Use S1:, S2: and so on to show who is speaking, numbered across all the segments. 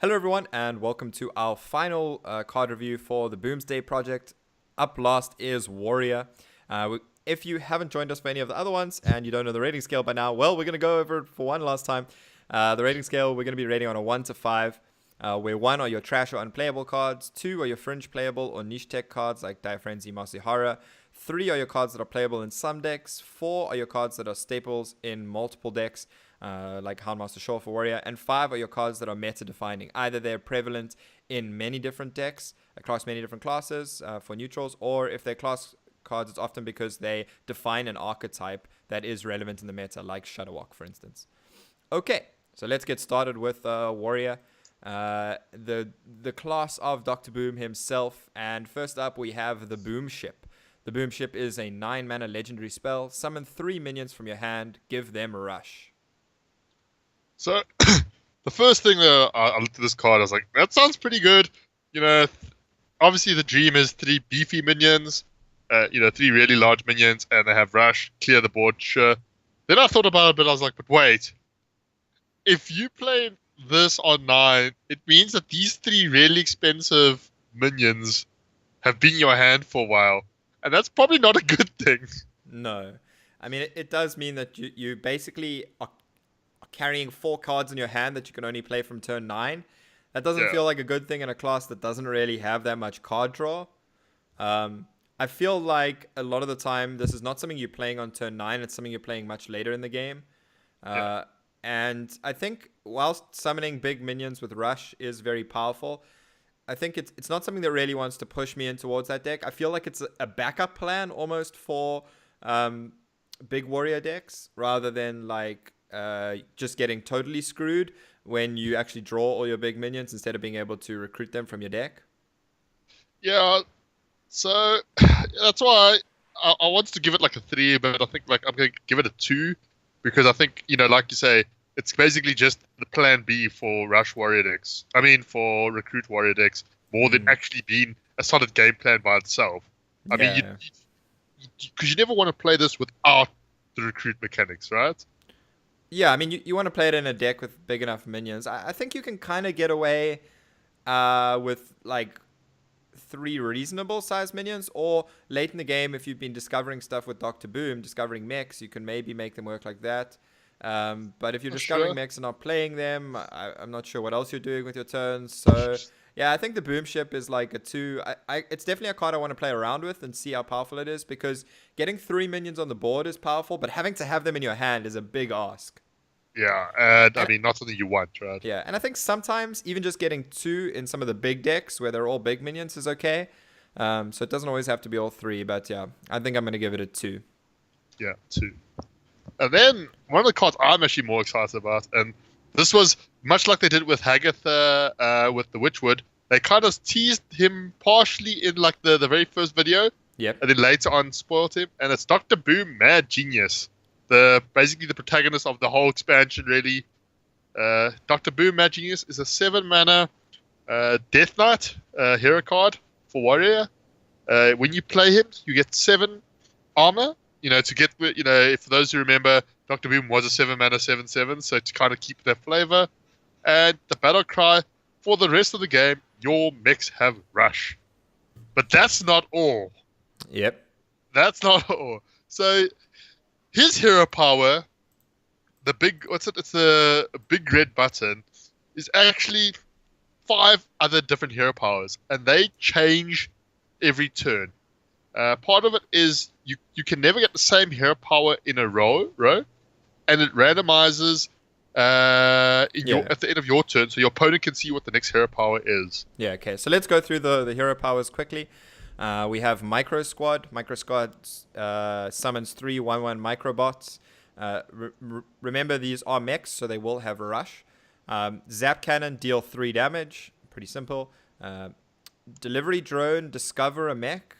S1: Hello everyone and welcome to our final card review for the Boomsday Project. Up last is Warrior. If you haven't joined us for any of the other ones and you don't know the rating scale by now, well, we're going to go over it for one last time. The rating scale, we're going to be rating on a 1 to 5, where 1 are your trash or unplayable cards, 2 are your fringe playable or niche tech cards like Dire Frenzy, Masihara, 3 are your cards that are playable in some decks, 4 are your cards that are staples in multiple decks, like Houndmaster Shaw for Warrior, and 5 are your cards that are meta defining. Either they're prevalent in many different decks, across many different classes for neutrals, or if they're class cards, it's often because they define an archetype that is relevant in the meta, like Shadowwalk, for instance. Okay, so let's get started with Warrior, the class of Dr. Boom himself. And first up, we have the Boom Ship. The Boom Ship is a 9-mana legendary spell. Summon 3 minions from your hand. Give them a rush.
S2: So, the first thing that I looked at this card, I was like, that sounds pretty good. Obviously the dream is 3 beefy minions, 3 really large minions, and they have rush, clear the board, sure. Then I thought about it, but I was like, but wait. If you play this on 9, it means that these 3 really expensive minions have been in your hand for a while. And that's probably not a good thing.
S1: No. I mean, it does mean that you basically are carrying 4 cards in your hand that you can only play from turn 9. That doesn't feel like a good thing in a class that doesn't really have that much card draw. I feel like a lot of the time this is not something you're playing on turn 9. It's something you're playing much later in the game. And I think whilst summoning big minions with Rush is very powerful, I think it's not something that really wants to push me in towards that deck. I feel like it's a backup plan almost for big warrior decks rather than like just getting totally screwed when you actually draw all your big minions instead of being able to recruit them from your deck.
S2: Yeah, so that's why I wanted to give it like a 3, but I think like I'm going to give it a 2 because I think, like you say, it's basically just the plan B for Rush Warrior decks. I mean, for Recruit Warrior decks, more than actually being a solid game plan by itself. I mean, because you never want to play this without the recruit mechanics, right?
S1: Yeah, I mean, you want to play it in a deck with big enough minions. I think you can kind of get away with like 3 reasonable size minions, or late in the game, if you've been discovering stuff with Dr. Boom, discovering mechs, you can maybe make them work like that. But if you're discovering mechs and not playing them, I'm not sure what else you're doing with your turns. So yeah, I think the Boom Ship is like a 2. It's definitely a card I want to play around with and see how powerful it is, because getting 3 minions on the board is powerful, but having to have them in your hand is a big ask.
S2: Yeah, and I mean, not something you want, right?
S1: Yeah, and I think sometimes even just getting 2 in some of the big decks where they're all big minions is okay. So it doesn't always have to be all 3, but yeah, I think I'm going to give it a 2.
S2: Yeah, 2. And then one of the cards I'm actually more excited about, and this was much like they did with Hagatha with the Witchwood. They kind of teased him partially in like the very first video,
S1: Yep.
S2: and then later on spoiled him. And it's Dr. Boom, Mad Genius, basically the protagonist of the whole expansion. Really, Dr. Boom, Mad Genius is a 7-mana Death Knight hero card for Warrior. When you play him, you get 7 armor. To get, for those who remember, Dr. Boom was a 7-mana 7/7, so to kind of keep that flavor. And the battle cry for the rest of the game, your mechs have rush. But that's not all.
S1: Yep.
S2: That's not all. So his hero power, it's the big red button, is actually 5 other different hero powers, and they change every turn. Part of it is you can never get the same hero power in a row, and it randomizes at the end of your turn, so your opponent can see what the next hero power is.
S1: Yeah, okay. So let's go through the hero powers quickly. We have Micro Squad. Micro Squad summons 3 1/1 microbots. Remember, these are mechs, so they will have a rush. Zap Cannon, deal 3 damage. Pretty simple. Delivery Drone, discover a mech.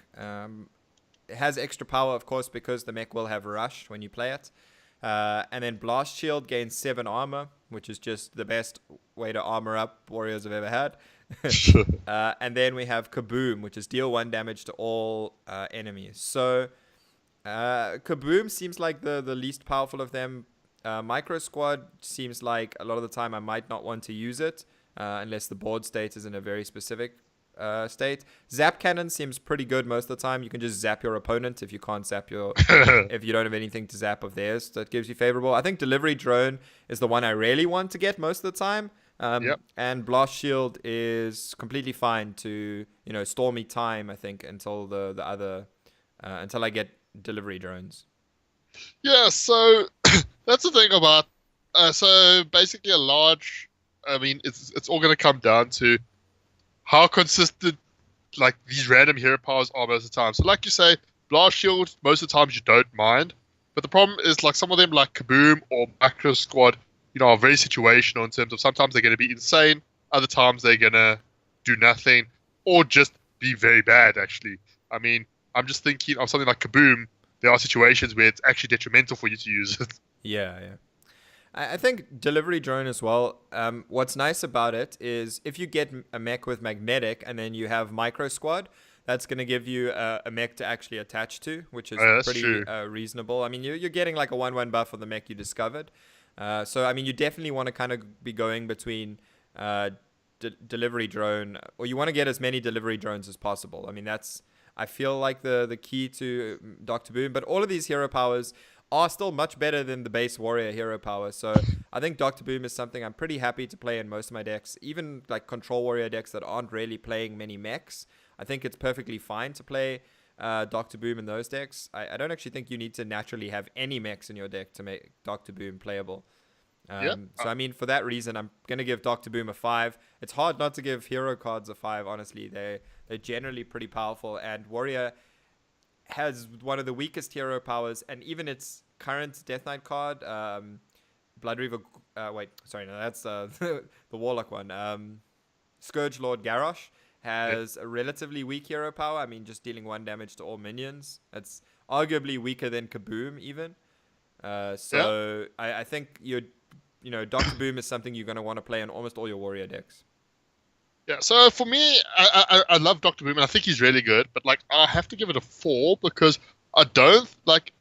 S1: It has extra power, of course, because the mech will have a rush when you play it. And then Blast Shield gains 7 armor, which is just the best way to armor up warriors I've ever had. And then we have Kaboom, which is deal 1 damage to all enemies. So Kaboom seems like the least powerful of them. Micro Squad seems like a lot of the time I might not want to use it. unless the board state is in a very specific state. Zap cannon seems pretty good most of the time. You can just zap your opponent if you can't zap your if you don't have anything to zap of theirs that gives you favorable. I think delivery drone is the one I really want to get most of the time.
S2: Yep.
S1: And blast shield is completely fine to store me time. I think until the other until I get delivery drones.
S2: Yeah, so that's the thing about so basically a large. I mean, it's all going to come down to how consistent like these random hero powers are most of the time. So like you say, blast shield most of the times you don't mind, but the problem is like some of them like Kaboom or Macro Squad, are very situational in terms of sometimes they're going to be insane, other times they're going to do nothing or just be very bad. Actually, I mean, I'm just thinking of something like Kaboom. There are situations where it's actually detrimental for you to use it.
S1: Yeah. I think delivery drone as well. What's nice about it is if you get a mech with magnetic and then you have micro squad, that's going to give you a mech to actually attach to, which is pretty reasonable. I mean, you're getting like a 1/1 buff on the mech you discovered. So, I mean, you definitely want to kind of be going between delivery drone, or you want to get as many delivery drones as possible. I mean, that's, I feel like the key to Dr. Boom. But all of these hero powers are still much better than the base warrior hero power. So I think Dr. Boom is something I'm pretty happy to play in most of my decks. Even like control warrior decks that aren't really playing many mechs, I think it's perfectly fine to play Dr. Boom in those decks. I don't actually think you need to naturally have any mechs in your deck to make Dr. Boom playable. So I mean, for that reason, I'm gonna give Dr. Boom a 5. It's hard not to give hero cards a 5. Honestly, they're generally pretty powerful, and Warrior has one of the weakest hero powers, and even its current Death Knight card, Blood Reaver. That's the Warlock one. Scourge Lord Garrosh has a relatively weak hero power. I mean, just dealing 1 damage to all minions. It's arguably weaker than Kaboom even. I think Dr. Boom is something you're going to want to play in almost all your warrior decks.
S2: Yeah, so for me, I love Dr. Boom and I think he's really good, but like I have to give it a 4 because I don't like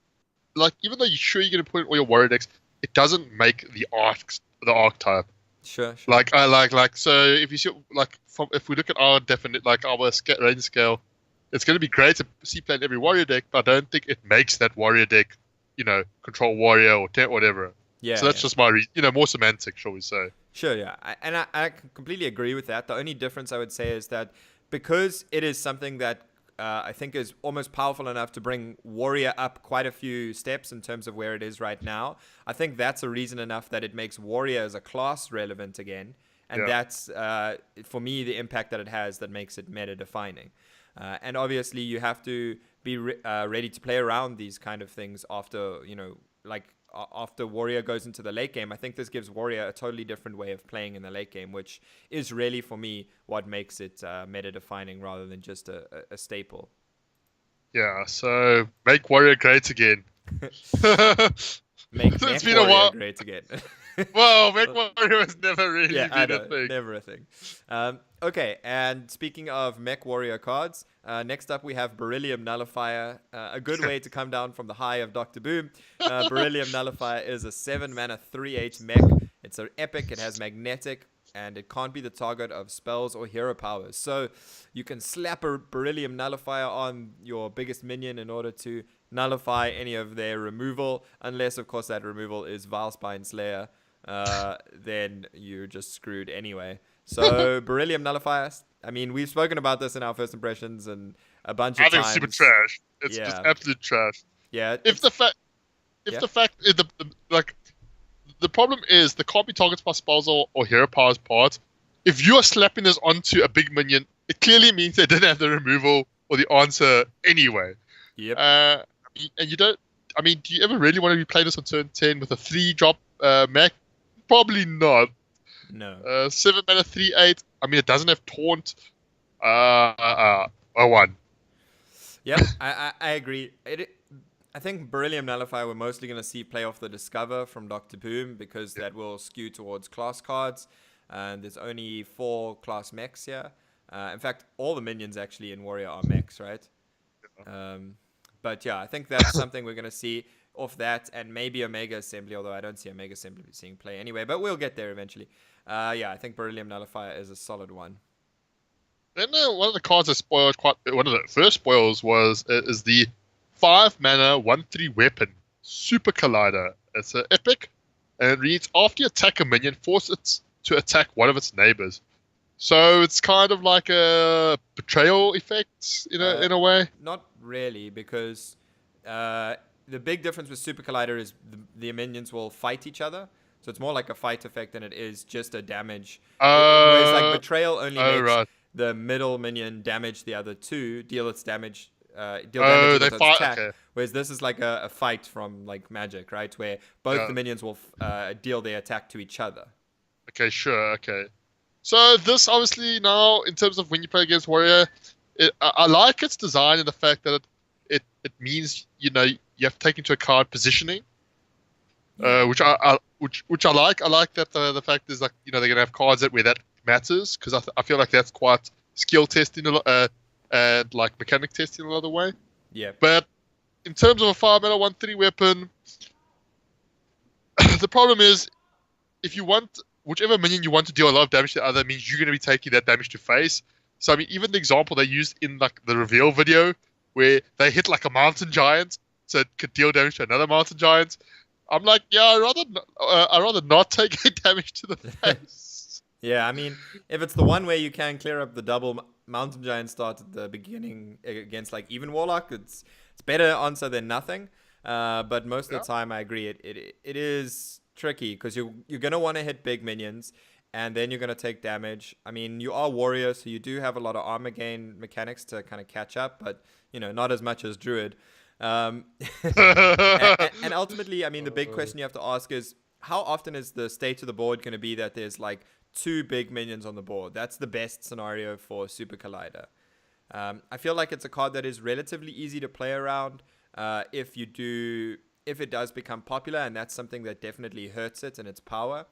S2: even though you're sure you're going to put in all your warrior decks, it doesn't make the archetype.
S1: Sure.
S2: Like I like so if you see if we look at our definite our range scale, it's going to be great to see play in every warrior deck, but I don't think it makes that warrior deck, control warrior or whatever.
S1: Yeah.
S2: So that's just my more semantic, shall we say?
S1: Sure, yeah. I completely agree with that. The only difference I would say is that because it is something that I think is almost powerful enough to bring Warrior up quite a few steps in terms of where it is right now, I think that's a reason enough that it makes Warrior as a class relevant again. And that's, for me, the impact that it has that makes it meta-defining. And obviously, you have to be ready to play around these kind of things after, after Warrior goes into the late game. I think this gives Warrior a totally different way of playing in the late game, which is really, for me, what makes it meta-defining rather than just a staple.
S2: Yeah, so make Warrior great again.
S1: Make
S2: it's
S1: been Warrior a while. Great again.
S2: Well, Mech Warrior has never really been a thing.
S1: Never a thing. Okay, and speaking of Mech Warrior cards, next up we have Beryllium Nullifier. A good way to come down from the high of Dr. Boom. Beryllium Nullifier is a 7-mana 3/8 mech. It's an epic. It has magnetic, and it can't be the target of spells or hero powers. So you can slap a Beryllium Nullifier on your biggest minion in order to nullify any of their removal, unless, of course, that removal is Vilespine Slayer. Then you're just screwed anyway. So Beryllium Nullifier, I mean, we've spoken about this in our first impressions and a bunch of times.
S2: I think it's super trash. It's just absolute trash.
S1: Yeah.
S2: The problem is the can't be targets by spells or hero powers part. If you are slapping this onto a big minion, it clearly means they didn't have the removal or the answer anyway.
S1: Yep.
S2: And you don't. I mean, do you ever really want to be playing this on turn 10 with a 3-drop mech? Probably not.
S1: No.
S2: 7-mana 3/8. I mean, it doesn't have taunt. 1.
S1: Yep, I agree. I think Beryllium Nullifier we're mostly going to see play off the Discover from Dr. Boom because that will skew towards class cards. And there's only 4 class mechs here. In fact, all the minions actually in Warrior are mechs, right? But yeah, I think that's something we're going to see off that, and maybe Omega Assembly, although I don't see Omega Assembly seeing play anyway, but we'll get there eventually. Yeah, I think Beryllium Nullifier is a solid one.
S2: Then one of the cards I spoiled one of the first spoils is the 5-mana 1/3 weapon Super Collider. It's an epic, and it reads after you attack a minion, force it to attack one of its neighbors. So it's kind of like a betrayal effect in a way.
S1: Not really, because the big difference with Super Collider is the minions will fight each other. So it's more like a fight effect than it is just a damage. Whereas like Betrayal only makes the middle minion damage the other two, deal its damage, deal damage with its attack. Okay. Whereas this is like a fight from like Magic, right? Where both the minions will deal their attack to each other.
S2: Okay, sure, okay. So this obviously now, in terms of when you play against Warrior, I like its design and the fact that it means you have to take into account positioning, which I like. I like that the fact is like they're gonna have cards where that matters, because I feel like that's quite skill testing and like mechanic testing another way.
S1: Yeah.
S2: But in terms of a 5-mana 1/3 weapon, the problem is if you want whichever minion you want to deal a lot of damage to the other means you're going to be taking that damage to face. So I mean, even the example they used in like the reveal video where they hit like a mountain giant, so it could deal damage to another mountain giant. I'm like, yeah, I'd rather not take damage to the face.
S1: Yeah, I mean, if it's the one where you can clear up the double mountain giant start at the beginning against like even Warlock, it's better answer than nothing. But most of the time, I agree. It is tricky because you're gonna want to hit big minions, and then you're gonna take damage. I mean, you are warrior, so you do have a lot of armor gain mechanics to kind of catch up, but not as much as druid. And ultimately, I mean, the big question you have to ask is how often is the state of the board going to be that there's like 2 big minions on the board? That's the best scenario for Super Collider. I feel like it's a card that is relatively easy to play around if it does become popular, and that's something that definitely hurts it and its power.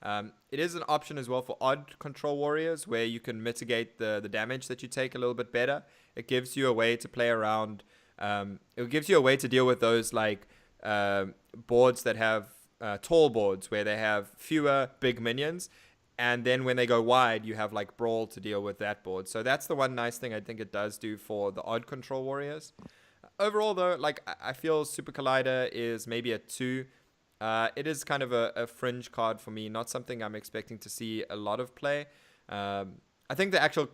S1: It is an option as well for odd control warriors where you can mitigate the damage that you take a little bit better. It gives you a way to play around. It gives you a way to deal with those like boards that have tall boards where they have fewer big minions. And then when they go wide, you have like Brawl to deal with that board. So that's the one nice thing I think it does do for the odd control warriors. Overall, though, like I feel Super Collider is maybe a 2. It is kind of a fringe card for me, not something I'm expecting to see a lot of play. I think the actual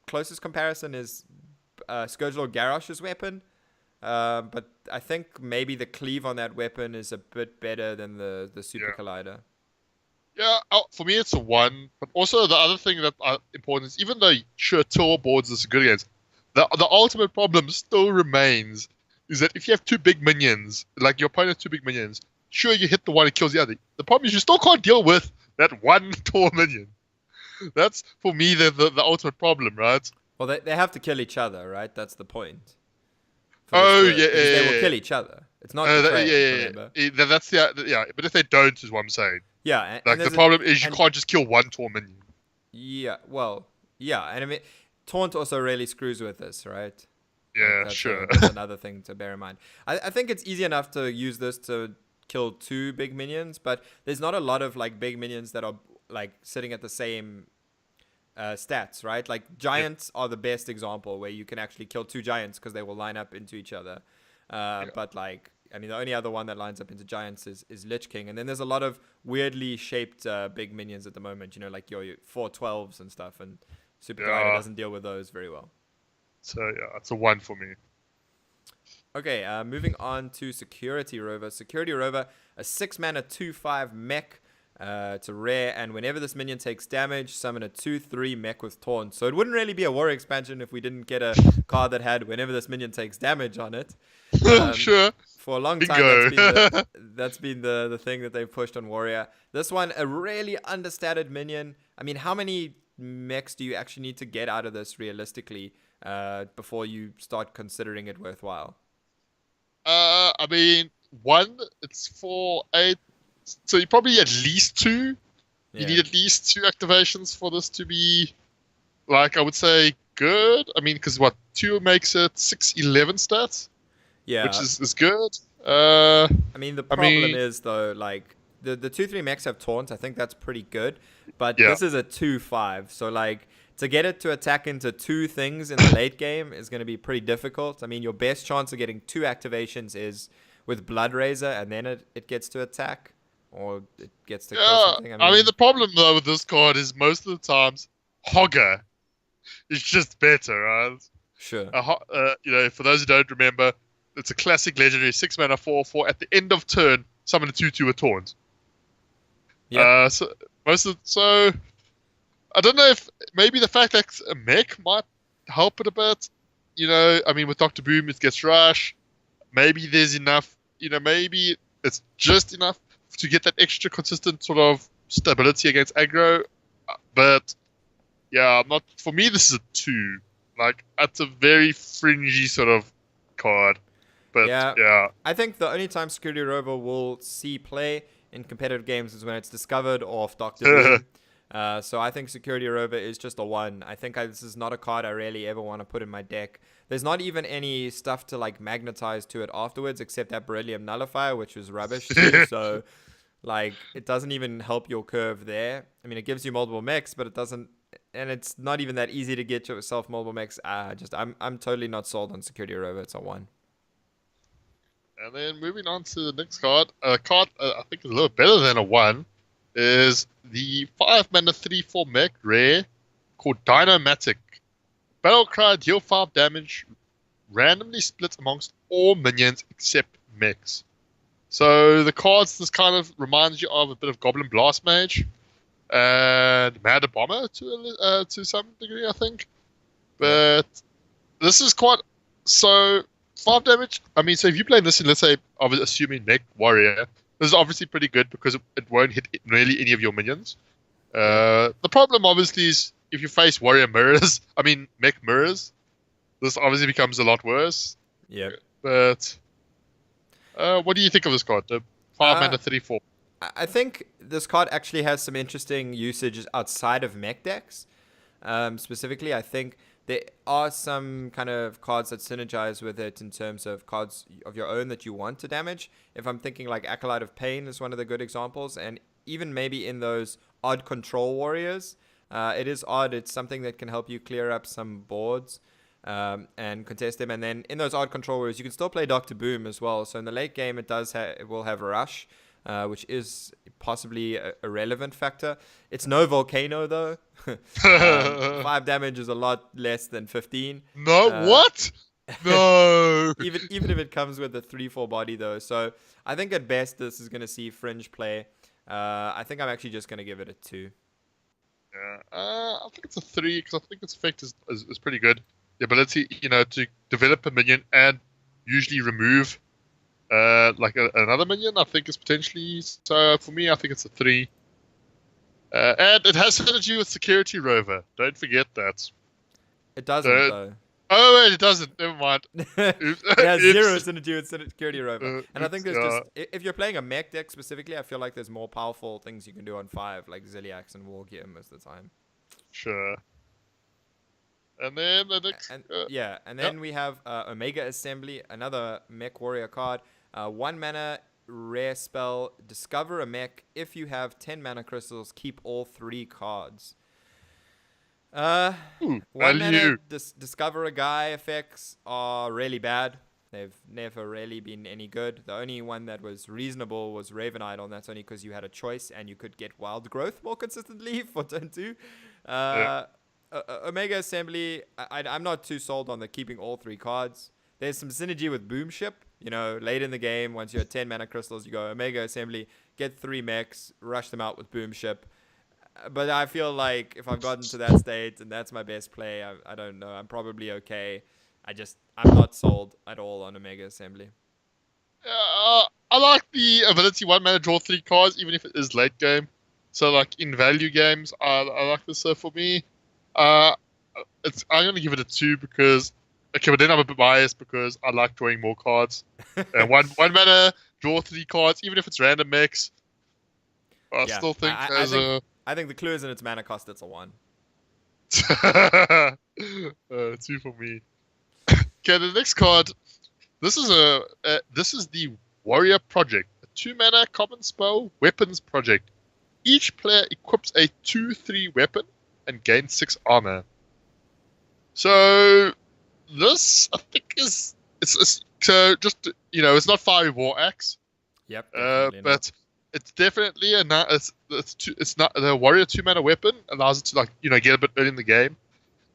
S1: closest comparison is Scourge Lord Garrosh's weapon. But I think maybe the cleave on that weapon is a bit better than the Super Collider.
S2: Yeah, for me it's a 1. But also the other thing that important is even though sure tall boards is good against, the ultimate problem still remains is that if you have 2 big minions, like your opponent has 2 big minions, sure you hit the one and kills the other. The problem is you still can't deal with that one tall minion. That's for me the ultimate problem, right?
S1: Well, they have to kill each other, right? That's the point.
S2: They
S1: will kill each other. It's not remember?
S2: That's but if they don't, is what I'm saying.
S1: Yeah,
S2: like the problem is you can't just kill one tall minion.
S1: Yeah, well, yeah, and I mean, Taunt also really screws with this, right?
S2: Yeah, sure.
S1: That's another thing to bear in mind. I think it's easy enough to use this to kill 2 big minions, but there's not a lot of like big minions that are like sitting at the same stats, right? Like giants are the best example where you can actually kill 2 giants because they will line up into each other. But like, I mean, the only other one that lines up into giants is Lich King. And then there's a lot of weirdly shaped big minions at the moment, like your 4/12s and stuff. And Super Collider doesn't deal with those very well.
S2: So yeah, it's a 1 for me.
S1: Okay, moving on to Security Rover. Security Rover, a 6-mana 2/5 mech. It's a rare, and whenever this minion takes damage, summon a 2/3 mech with Taunt. So it wouldn't really be a warrior expansion if we didn't get a card that had whenever this minion takes damage on it.
S2: Sure.
S1: For a long time, that's been the thing that they've pushed on warrior. This one, a really understated minion. I mean, how many mechs do you actually need to get out of this realistically before you start considering it worthwhile?
S2: I mean, 1, it's 4, 8. So you probably at least 2. You need at least 2 activations for this to be, like, I would say, good. I mean, because 2 makes it 6/11 stats?
S1: Yeah.
S2: Which is good.
S1: I mean, the problem is, though, like, the 2-3 mechs have taunt. I think that's pretty good. But
S2: Yeah.
S1: this is a 2-5. So, like, to get it to attack into 2 things in the late game is going to be pretty difficult. I mean, your best chance of getting 2 activations is with Blood Razor, and then it gets to attack. Or it gets to kill
S2: Yeah,
S1: something.
S2: I mean, the problem though with this card is most of the times Hogger is just better, right?
S1: Sure.
S2: For those who don't remember, it's a classic legendary 6 mana 4/4. At the end of turn, summon a 2/2 with taunt.
S1: Yeah.
S2: So I don't know if maybe the fact that a mech might help it a bit. I mean, with Dr. Boom, it gets rush. Maybe there's enough. Maybe it's just enough to get that extra consistent sort of stability against aggro. But yeah, for me, this is a 2. Like, that's a very fringy sort of card. But yeah.
S1: I think the only time Security Rover will see play in competitive games is when it's discovered off Dr. Boom. So I think Security Rover is just a 1. I think this is not a card I really ever want to put in my deck. There's not even any stuff to like magnetize to it afterwards, except that Beryllium Nullifier, which was rubbish too. So like, it doesn't even help your curve there. I mean, it gives you multiple mechs, but it doesn't, and it's not even that easy to get yourself multiple mechs. I'm totally not sold on Security Rover. It's a 1.
S2: And then moving on to the next card, a card I think is a little better than a 1, is the 5 mana 3/4 mech rare called Dynomatic. Battle cry, deal 5 damage, randomly split amongst all minions except mechs. So the cards, this kind of reminds you of a bit of Goblin Blast Mage and Mad Bomber to some degree, I think. But this is quite so 5 damage. I mean, so if you play this in, let's say, I was assuming Mech Warrior, this is obviously pretty good because it won't hit really any of your minions. The problem obviously is if you face Warrior Mirrors, I mean Mech Mirrors, this obviously becomes a lot worse.
S1: Yeah.
S2: But what do you think of this card? The 5 mana 3/4.
S1: I think this card actually has some interesting usages outside of mech decks. Specifically, I think there are some kind of cards that synergize with it in terms of cards of your own that you want to damage. If I'm thinking like Acolyte of Pain is one of the good examples, and even maybe in those odd control warriors, it is odd. It's something that can help you clear up some boards and contest them. And then in those odd control warriors, you can still play Dr. Boom as well. So in the late game, it will have a rush, which is possibly a relevant factor. It's no Volcano though. 5 damage is a lot less than 15.
S2: No, what? No.
S1: even if it comes with a 3/4 body though. So I think at best this is going to see fringe play. I think I'm actually just going to give it a 2.
S2: Yeah, I think it's a 3 because I think its effect is pretty good. The ability, to develop a minion and usually remove another minion, I think is potentially. So for me, I think it's a 3. And it has synergy with Security Rover. Don't forget that.
S1: It doesn't though.
S2: Oh, wait, it doesn't. Never mind.
S1: It has 0 synergy with Security Rover. And I think there's just, if you're playing a mech deck specifically, I feel like there's more powerful things you can do on 5, like Ziliax and Wargear most of the time.
S2: Sure. And then the next...
S1: And then we have Omega Assembly, another mech warrior card. 1 mana, rare spell, discover a mech. If you have 10 mana crystals, keep all 3 cards. 1 mana discover a guy effects are really bad. They've never really been any good. The only one that was reasonable was Raven Idol, and that's only because you had a choice and you could get Wild Growth more consistently for turn 2. Omega Assembly, I'm not too sold on the keeping all 3 cards. There's some synergy with Boomship. Late in the game, once you have 10 mana crystals, you go Omega Assembly, get 3 mechs, rush them out with Boomship. But I feel like if I've gotten to that state and that's my best play, I don't know. I'm probably okay. I'm not sold at all on Omega Assembly.
S2: I like the ability 1 mana draw 3 cards, even if it is late game. So like in value games, I like this. So for me, I'm going to give it a 2 because, but then I'm a bit biased because I like drawing more cards. And one mana draw 3 cards, even if it's random mechs. I still think
S1: I think the clue is in its mana cost. It's a 1.
S2: 2 for me. Okay, the next card. This is the Warrior Project, a 2-mana common spell, Weapons Project. Each player equips a 2/3 weapon and gains 6 armor. So this, I think, is it's so just it's not Fiery War Axe,
S1: Yep. Definitely not.
S2: but it's definitely it's not the warrior 2-mana weapon allows it to get a bit early in the game.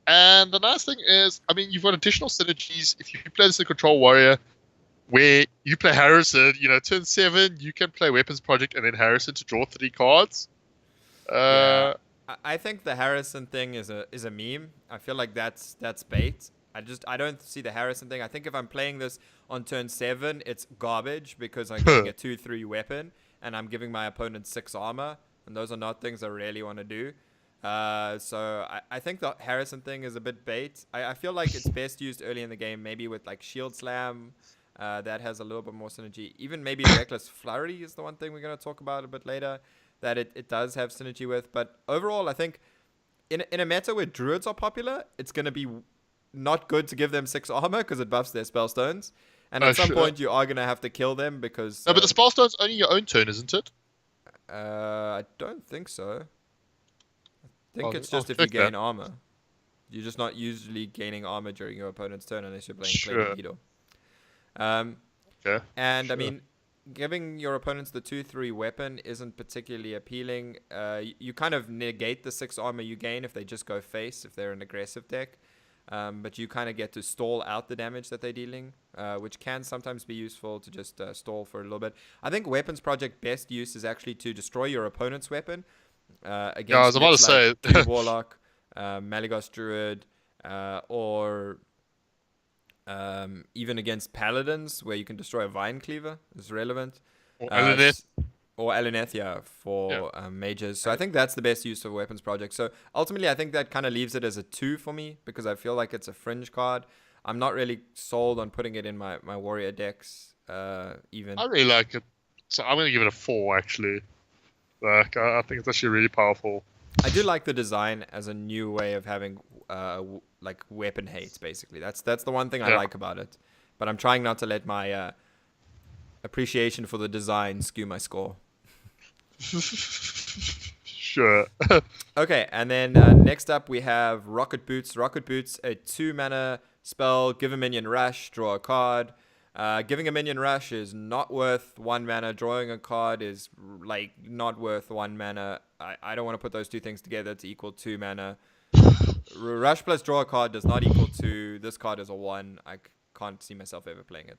S2: And the nice thing is, I mean, you've got additional synergies if you play this in Control Warrior, where you play Harrison. Turn 7 you can play Weapons Project and then Harrison to draw 3 cards.
S1: Yeah. I think the Harrison thing is a meme. I feel like that's bait. I don't see the Harrison thing. I think if I'm playing this on turn 7, it's garbage because I'm getting a 2/3 weapon and I'm giving my opponent 6 armor, and those are not things I really want to do. So I think the Harrison thing is a bit bait. I feel like it's best used early in the game, maybe with like Shield Slam. That has a little bit more synergy. Even maybe Reckless Flurry is the one thing we're going to talk about a bit later that it does have synergy with. But overall, I think in a meta where Druids are popular, it's going to be not good to give them 6 armor because it buffs their spellstones. And at some point, you are going to have to kill them because...
S2: No, but the spellstone's only your own turn, isn't it?
S1: I don't think so. I think it's just if you gain armor. You're just not usually gaining armor during your opponent's turn unless you're playing Plague Beetle.
S2: Okay.
S1: And I mean, giving your opponents the 2/3 weapon isn't particularly appealing. You kind of negate the 6 armor you gain if they just go face, if they're an aggressive deck. But you kind of get to stall out the damage that they're dealing, which can sometimes be useful to just stall for a little bit. I think Weapons Project best use is actually to destroy your opponent's weapon. Against
S2: I was about to say
S1: Druid Warlock, Malygos Druid, or even against Paladins, where you can destroy a Vine Cleaver is relevant.
S2: Or Alunath.
S1: Or Alunath, for mages. So I think that's the best use of Weapons Project. So ultimately, I think that kind of leaves it as a 2 for me because I feel like it's a fringe card. I'm not really sold on putting it in my warrior decks even.
S2: I really like it. So I'm going to give it a 4, actually. Like, I think it's actually really powerful.
S1: I do like the design as a new way of having like weapon hate, basically. That's the one thing I like about it. But I'm trying not to let my appreciation for the design skew my score.
S2: Sure.
S1: Okay, and then next up we have Rocket Boots. Rocket Boots, a 2-mana spell, give a minion rush, draw a card. Giving a minion rush is not worth 1 mana. Drawing a card is like not worth 1 mana. I don't want to put those two things together to equal 2 mana. Rush plus draw a card does not equal 2. This card is a 1. I can't see myself ever playing it.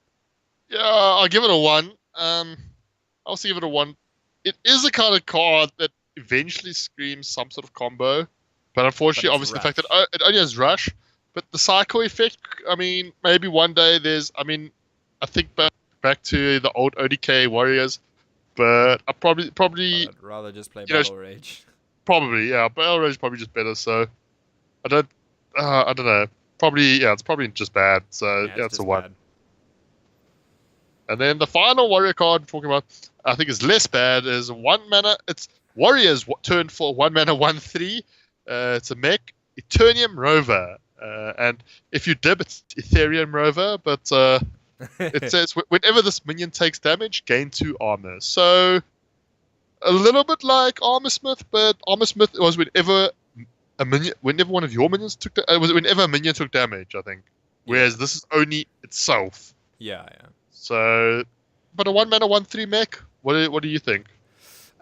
S2: Yeah, I'll give it a 1. I'll also give it a 1. It is a kind of card that eventually screams some sort of combo, but unfortunately, obviously, rush. The fact that it only has rush, but the cycle effect. I mean, maybe one day there's. I mean, I think back to the old ODK Warriors, but I probably.
S1: I'd rather just play Battle Rage.
S2: Probably, yeah. Battle Rage is probably just better. So I don't know. Probably, yeah. It's probably just bad. So yeah, it's a 1. Bad. And then the final warrior card I'm talking about, I think is less bad, is 1 mana. It's Warriors turn for 1 mana, 1/3. It's a mech, Eternium Rover. And if you dib, it's Ethereum Rover, but it says whenever this minion takes damage, gain 2 armor. So a little bit like Armor Smith, but Armor Smith was whenever one of your minions took whenever a minion took damage, I think. Whereas this is only itself.
S1: Yeah.
S2: So, but a 1 mana 1/3 mech. What do you think?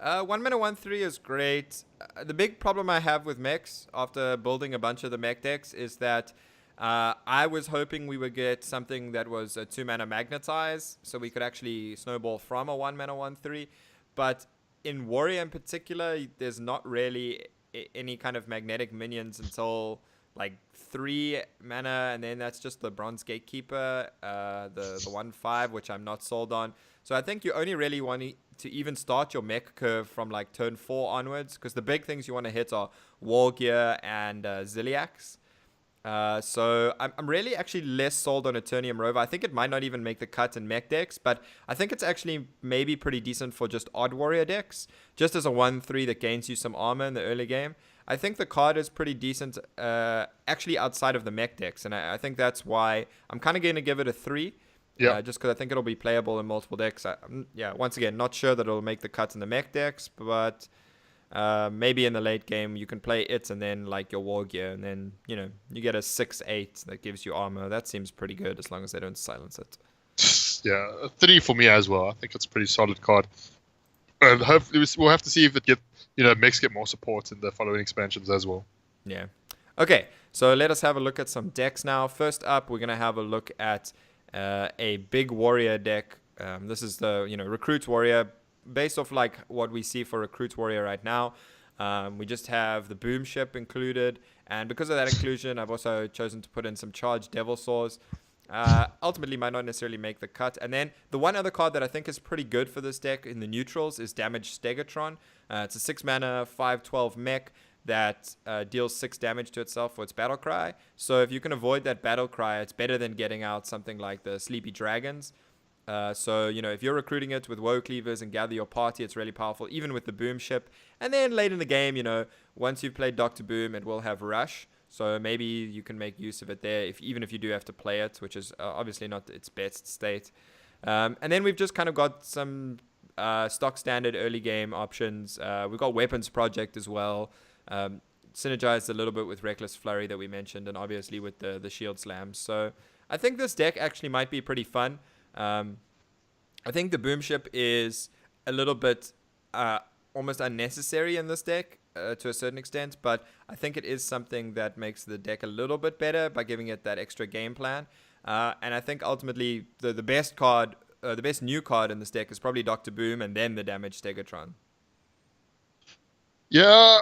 S1: 1 mana 1/3 is great. The big problem I have with mechs after building a bunch of the mech decks is that I was hoping we would get something that was a 2 mana magnetize, so we could actually snowball from a 1 mana 1/3. But in Warrior in particular, there's not really any kind of magnetic minions until like 3 mana, and then that's just the Bronze Gatekeeper, the 1/5, which I'm not sold on. So I think you only really want to even start your mech curve from like turn 4 onwards, because the big things you want to hit are War Gear and Ziliax. So I'm really actually less sold on Eternium Rover. I think it might not even make the cut in mech decks, but I think it's actually maybe pretty decent for just odd warrior decks, just as a 1/3 that gains you some armor in the early game. I think the card is pretty decent actually outside of the mech decks, and I think that's why I'm kind of going to give it a 3.
S2: Yeah.
S1: Just because I think it'll be playable in multiple decks. Yeah, once again, not sure that it'll make the cut in the mech decks, but maybe in the late game you can play it and then like your war gear, and then you get a 6/8 that gives you armor. That seems pretty good as long as they don't silence it.
S2: Yeah, a 3 for me as well. I think it's a pretty solid card. And hopefully we'll have to see if mechs get more support in the following expansions as well.
S1: Yeah. Okay, so let us have a look at some decks now. First up, we're gonna have a look at a big warrior deck. This is the Recruit Warrior, based off like what we see for Recruit Warrior right now. We just have the Boom Ship included, and because of that inclusion, I've also chosen to put in some Charged Devil Saws. Ultimately might not necessarily make the cut. And then the one other card that I think is pretty good for this deck in the neutrals is Damaged Stegatron. It's a 6 mana 5/12 mech that deals 6 damage to itself for its battle cry. So if you can avoid that battle cry, it's better than getting out something like the Sleepy Dragons. So if you're recruiting it with Woe Cleavers and Gather Your Party, it's really powerful, even with the Boom Ship. And then late in the game, once you've played Dr. Boom, it will have Rush. So maybe you can make use of it there, even if you do have to play it, which is obviously not its best state. And then we've just kind of got some stock standard early game options. We've got Weapons Project as well. Synergized a little bit with Reckless Flurry that we mentioned, and obviously with the Shield Slams. So I think this deck actually might be pretty fun. I think the Boom Ship is a little bit almost unnecessary in this deck to a certain extent, but I think it is something that makes the deck a little bit better by giving it that extra game plan. And I think ultimately the best card, the best new card in this deck is probably Dr. Boom and then the Damaged Stegatron.
S2: Yeah,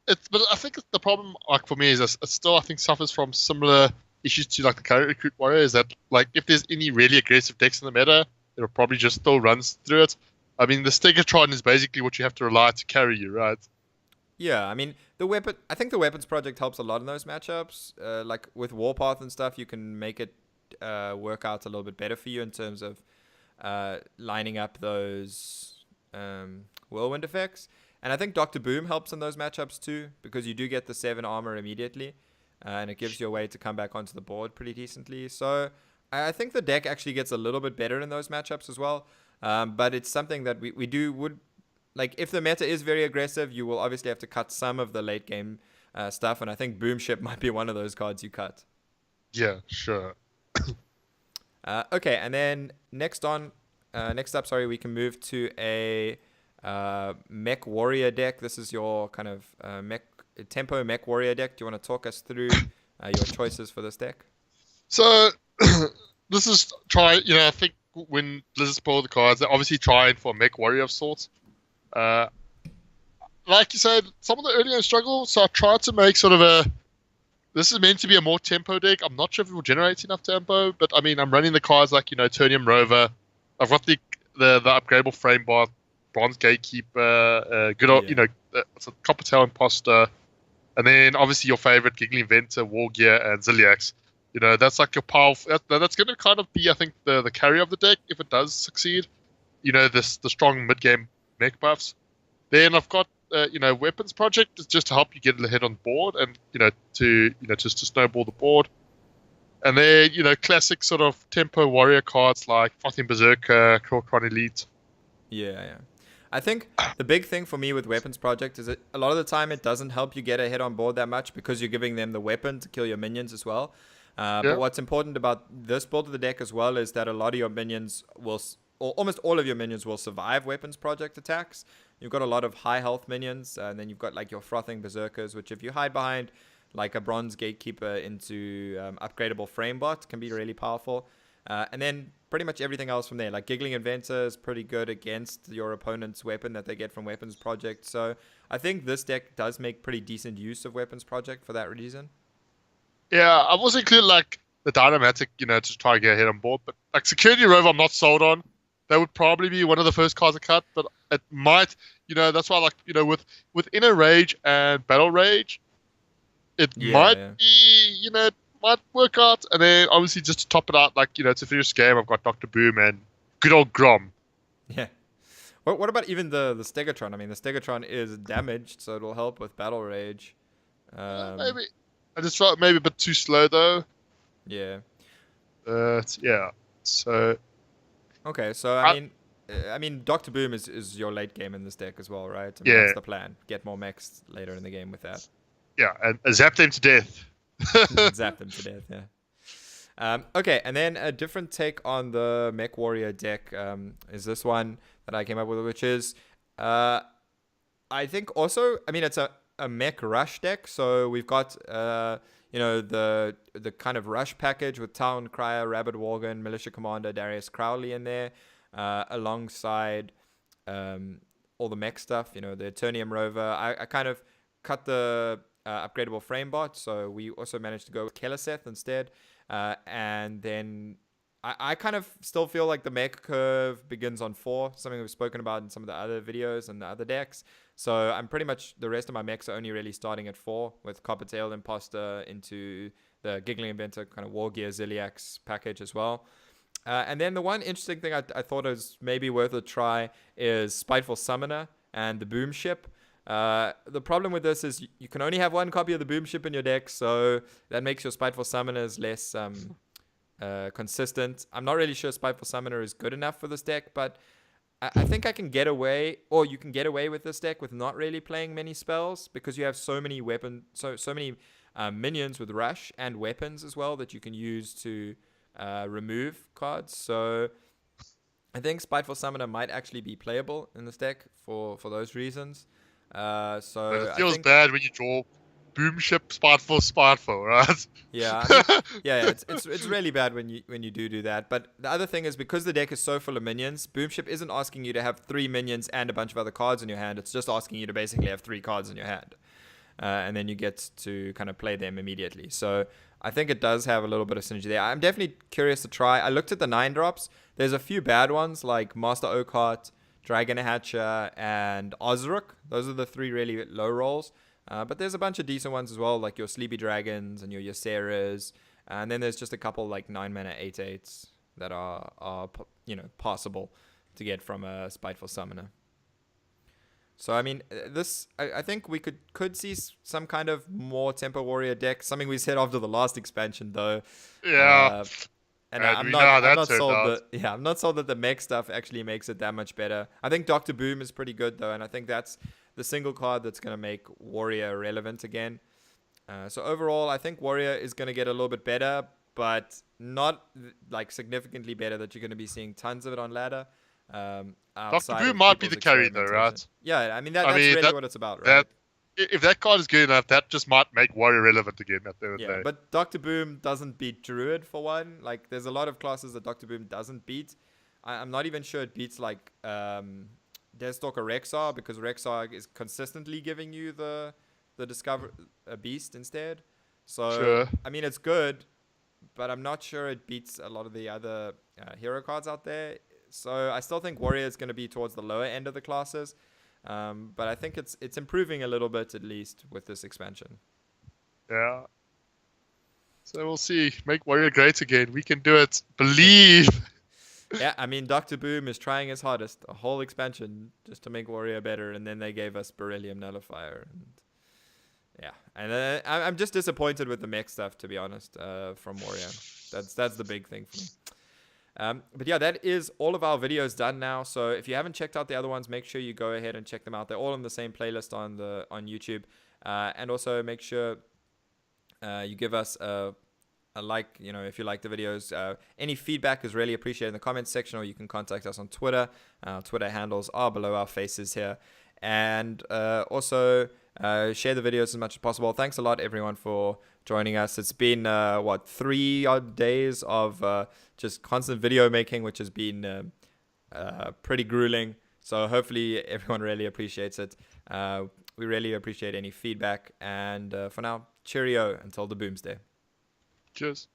S2: but I think the problem, like for me, is it still I think suffers from similar issues to like the current Recruit Warrior. Is that like if there's any really aggressive decks in the meta, it'll probably just still runs through it. I mean, the Stegatron is basically what you have to rely to carry you, right?
S1: Yeah, I mean I think the Weapons Project helps a lot in those matchups. Like with Warpath and stuff, you can make it work out a little bit better for you in terms of lining up those whirlwind effects. And I think Dr. Boom helps in those matchups too, because you do get the 7 armor immediately, and it gives you a way to come back onto the board pretty decently. So I think the deck actually gets a little bit better in those matchups as well. But it's something that we would like. If the meta is very aggressive, you will obviously have to cut some of the late game stuff, and I think Boom Ship might be one of those cards you cut.
S2: Yeah, sure.
S1: Okay, and then next up, we can move to a Mech Warrior deck. This is your kind of tempo Mech Warrior deck. Do you want to talk us through your choices for this deck?
S2: So this is I think when Blizzard spoiled the cards, they're obviously trying for a Mech Warrior of sorts. Like you said, some of the early game struggle, so I tried to make sort of this is meant to be a more tempo deck. I'm not sure if it will generate enough tempo, but I mean, I'm running the cards like, Turnium Rover. I've got the upgradable frame bar, Bronze Gatekeeper, Copper Tail Imposter, and then obviously your favorite Giggling Inventor, War Gear, and Ziliax. That's like your powerful. That's going to kind of be, I think, the carry of the deck if it does succeed. The strong mid game mech buffs. Then I've got Weapons Project is just to help you get ahead on board and just to snowball the board. And then classic sort of tempo warrior cards like Frothing Berserker, Krokron Elite.
S1: Yeah. I think the big thing for me with Weapons Project is that a lot of the time it doesn't help you get ahead on board that much because you're giving them the weapon to kill your minions as well. But what's important about this build of the deck as well is that a lot of your minions or almost all of your minions will survive Weapons Project attacks. You've got a lot of high health minions, and then you've got like your Frothing Berserkers, which if you hide behind like a Bronze Gatekeeper into upgradable Framebot can be really powerful. And then pretty much everything else from there, like Giggling Inventor is pretty good against your opponent's weapon that they get from Weapons Project. So I think this deck does make pretty decent use of Weapons Project for that reason.
S2: Yeah, I've also included like the Dynamatic, to try and get ahead on board. But like Security Rover, I'm not sold on. That would probably be one of the first cards I cut, but it might, that's why I like, with Inner Rage and Battle Rage, it might be, it might work out. And then obviously just to top it out, like, to finish the game, I've got Dr. Boom and good old Grom.
S1: Yeah. What about even the Stegatron? I mean, the Stegatron is damaged, so it'll help with Battle Rage.
S2: Maybe. I just felt maybe a bit too slow, though.
S1: Yeah.
S2: Yeah. So
S1: Okay, so
S2: I,
S1: I mean, Doctor Boom is your late game in this deck as well, right? I mean,
S2: yeah,
S1: that's the plan. Get more mechs later in the game with that.
S2: yeah, and zap them to death.
S1: Zap them to death. Yeah. Okay, and then a different take on the Mech Warrior deck is this one that I came up with, which is, I think also, I mean, it's a Mech Rush deck. So we've got, the kind of Rush package with Town Crier, Rabbit Worgen, Militia Commander, Darius Crowley in there, alongside all the mech stuff, the Eternium Rover. I kind of cut the upgradable frame bot, so we also managed to go with Keleseth instead. And then I kind of still feel like the mech curve begins on 4, something we've spoken about in some of the other videos and the other decks. So I'm pretty much, the rest of my mechs are only really starting at 4, with Coppertail Imposter into the Giggling Inventor kind of War Gear Ziliax package as well. And then the one interesting thing I thought was maybe worth a try is Spiteful Summoner and the Boom Ship. The problem with this is you can only have one copy of the Boom Ship in your deck, so that makes your Spiteful Summoners less consistent. I'm not really sure Spiteful Summoner is good enough for this deck, but I think I can get away, or you can get away with this deck with not really playing many spells, because you have so many so many minions with rush and weapons as well that you can use to remove cards. So I think Spiteful Summoner might actually be playable in this deck for those reasons.
S2: But
S1: So
S2: it
S1: I
S2: feels
S1: think,
S2: bad when you draw Boom Ship, Spiteful, right?
S1: yeah, I mean, yeah, it's really bad when you do that. But the other thing is, because the deck is so full of minions, Boomship isn't asking you to have 3 minions and a bunch of other cards in your hand. It's just asking you to basically have 3 cards in your hand, and then you get to kind of play them immediately. So I think it does have a little bit of synergy there. I'm definitely curious to try. I looked at the 9 drops. There's a few bad ones like Master Oakheart, Dragon Hatcher, and Ozruk. Those are the 3 really low rolls. But there's a bunch of decent ones as well, like your Sleepy Dragons and your Ysseras. And then there's just a couple like 9 mana 8/8s that are possible to get from a Spiteful Summoner. So I mean, I think we could see some kind of more Tempo Warrior deck. Something we said after the last expansion, though.
S2: Yeah,
S1: Uh, and
S2: and we know how
S1: I'm
S2: that
S1: not
S2: turned
S1: sold
S2: out.
S1: I'm not sold that the mech stuff actually makes it that much better. I think Doctor Boom is pretty good though, and I think that's the single card that's gonna make Warrior relevant again. So overall, I think Warrior is gonna get a little bit better, but not like significantly better that you're gonna be seeing tons of it on ladder.
S2: Dr.
S1: Outside
S2: Boom
S1: of
S2: might be
S1: people's
S2: the carry though,
S1: experimentation.
S2: right?
S1: Yeah, I mean
S2: I
S1: that's
S2: mean
S1: really what it's about, right?
S2: that if that card is good enough, that just might make Warrior relevant again at the end of the
S1: Yeah,
S2: day.
S1: but Doctor Boom doesn't beat Druid for one. Like, there's a lot of classes that Doctor Boom doesn't beat. I'm not even sure it beats like Deathstalker Rexar, because Rexar is consistently giving you the Discover a Beast instead. So
S2: Sure.
S1: I mean, it's good, but I'm not sure it beats a lot of the other hero cards out there. So I still think Warrior is going to be towards the lower end of the classes. But I think it's improving a little bit, at least with this expansion.
S2: Yeah. So we'll see. Make Warrior great again. We can do it. Believe.
S1: Yeah, I mean, Dr. Boom is trying his hardest, a whole expansion just to make Warrior better, and then they gave us Beryllium Nullifier. And yeah, and I'm just disappointed with the mech stuff, to be honest, from Warrior. That's the big thing for me. But yeah, that is all of our videos done now. So if you haven't checked out the other ones, make sure you go ahead and check them out. They're all in the same playlist on YouTube. And also make sure you give us a like, if you like the videos. Any feedback is really appreciated in the comments section, or you can contact us on Twitter. Our Twitter handles are below our faces here. And also share the videos as much as possible. Thanks a lot, everyone, for joining us. It's been 3 odd days of just constant video making, which has been pretty grueling. So hopefully everyone really appreciates it. We really appreciate any feedback. And for now, cheerio until the Boomsday.
S2: Cheers.